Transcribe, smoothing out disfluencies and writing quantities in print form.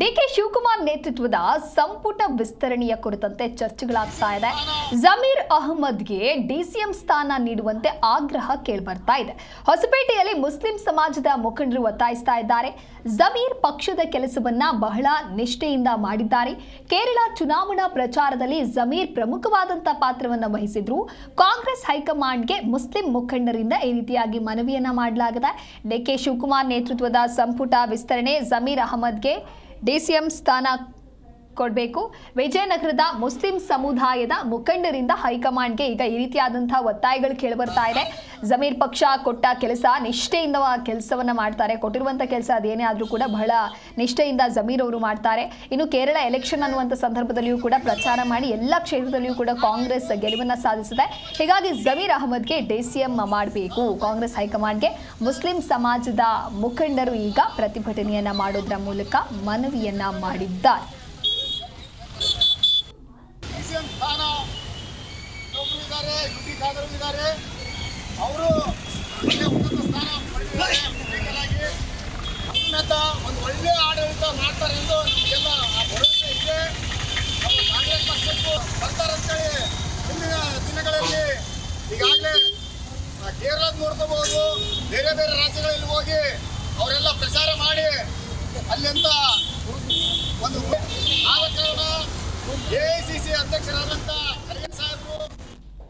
DK Shivakumar ನೇತೃತ್ವದ ಸಂಪುಟ ವಿಸ್ತರಣೆಯ ಕುರಿತಂತೆ ಚರ್ಚೆಗಳಾಗ್ತಾ ಇದೆ. ಜಮೀರ್ ಅಹಮದ್ಗೆ ಡಿಸಿಎಂ ಸ್ಥಾನ ನೀಡುವಂತೆ ಆಗ್ರಹ ಕೇಳಿಬರ್ತಾ ಇದೆ. ಹೊಸಪೇಟೆಯಲ್ಲಿ ಮುಸ್ಲಿಂ ಸಮಾಜದ ಮುಖಂಡರು ಒತ್ತಾಯಿಸ್ತಾ ಇದ್ದಾರೆ. ಜಮೀರ್ ಪಕ್ಷದ ಕೆಲಸವನ್ನ ಬಹಳ ನಿಷ್ಠೆಯಿಂದ ಮಾಡಿದ್ದಾರೆ. ಕೇರಳ ಚುನಾವಣಾ ಪ್ರಚಾರದಲ್ಲಿ ಜಮೀರ್ ಪ್ರಮುಖವಾದಂತಹ ಪಾತ್ರವನ್ನು ವಹಿಸಿದ್ರು. ಕಾಂಗ್ರೆಸ್ ಹೈಕಮಾಂಡ್ಗೆ ಮುಸ್ಲಿಂ ಮುಖಂಡರಿಂದ ಈ ರೀತಿಯಾಗಿ ಮನವಿಯನ್ನ ಮಾಡಲಾಗಿದೆ. ಡಿಕೆ ಶಿವಕುಮಾರ್ ನೇತೃತ್ವದ ಸಂಪುಟ ವಿಸ್ತರಣೆ ಜಮೀರ್ ಅಹಮದ್ಗೆ ಡಿಸಿಎಂ ಸ್ಥಾನ ಕೊಡಬೇಕು. ವಿಜಯನಗರದ ಮುಸ್ಲಿಂ ಸಮುದಾಯದ ಮುಖಂಡರಿಂದ ಹೈಕಮಾಂಡ್ಗೆ ಈಗ ಈ ರೀತಿಯಾದಂತಹ ಒತ್ತಾಯಗಳು ಕೇಳಿಬರ್ತಾ ಇದೆ. ಜಮೀರ್ ಪಕ್ಷ ಕೊಟ್ಟ ಕೆಲಸ ನಿಷ್ಠೆಯಿಂದ ಕೆಲಸವನ್ನ ಮಾಡ್ತಾರೆ. ಕೊಟ್ಟಿರುವಂಥ ಕೆಲಸ ಅದೇನೇ ಆದರೂ ಕೂಡ ಬಹಳ ನಿಷ್ಠೆಯಿಂದ ಜಮೀರ್ ಅವರು ಮಾಡ್ತಾರೆ. ಇನ್ನು ಕೇರಳ ಎಲೆಕ್ಷನ್ ಅನ್ನುವಂಥ ಸಂದರ್ಭದಲ್ಲಿಯೂ ಕೂಡ ಪ್ರಚಾರ ಮಾಡಿ ಎಲ್ಲ ಕ್ಷೇತ್ರದಲ್ಲಿಯೂ ಕೂಡ ಕಾಂಗ್ರೆಸ್ ಗೆಲುವನ್ನು ಸಾಧಿಸಿದೆ. ಹೀಗಾಗಿ ಜಮೀರ್ ಅಹಮದ್ಗೆ ಡಿಸಿಎಂ ಮಾಡಬೇಕು. ಕಾಂಗ್ರೆಸ್ ಹೈಕಮಾಂಡ್ಗೆ ಮುಸ್ಲಿಂ ಸಮಾಜದ ಮುಖಂಡರು ಈಗ ಪ್ರತಿಭಟನೆಯನ್ನ ಮಾಡೋದ್ರ ಮೂಲಕ ಮನವಿಯನ್ನ ಮಾಡಿದ್ದಾರೆ. ಅವರು ಉನ್ನತ ಸ್ಥಾನ ಪಡೆದಿದ್ದಾರೆ. ಉನ್ನತ ಒಂದು ಒಳ್ಳೆ ಆಡಳಿತ ಮಾಡ್ತಾರೆ ಎಂದು ನಮಗೆಲ್ಲ ಭರವಸೆ ಇದೆ. ಅವರು ಕಾಂಗ್ರೆಸ್ ಪಕ್ಷಕ್ಕೂ ಬರ್ತಾರಂತೇಳಿ ಮುಂದಿನ ದಿನಗಳಲ್ಲಿ ಈಗಾಗಲೇ ಕೇರಳದ ನೋಡ್ಕೋಬಹುದು, ಬೇರೆ ಬೇರೆ ರಾಜ್ಯಗಳಲ್ಲಿ ಹೋಗಿ ಅವರೆಲ್ಲ ಪ್ರಚಾರ ಮಾಡಿ ಅಲ್ಲಿಂದ ಒಂದು ಆದ ಕಾರಣ AICC ಅಧ್ಯಕ್ಷರಾದಂಥ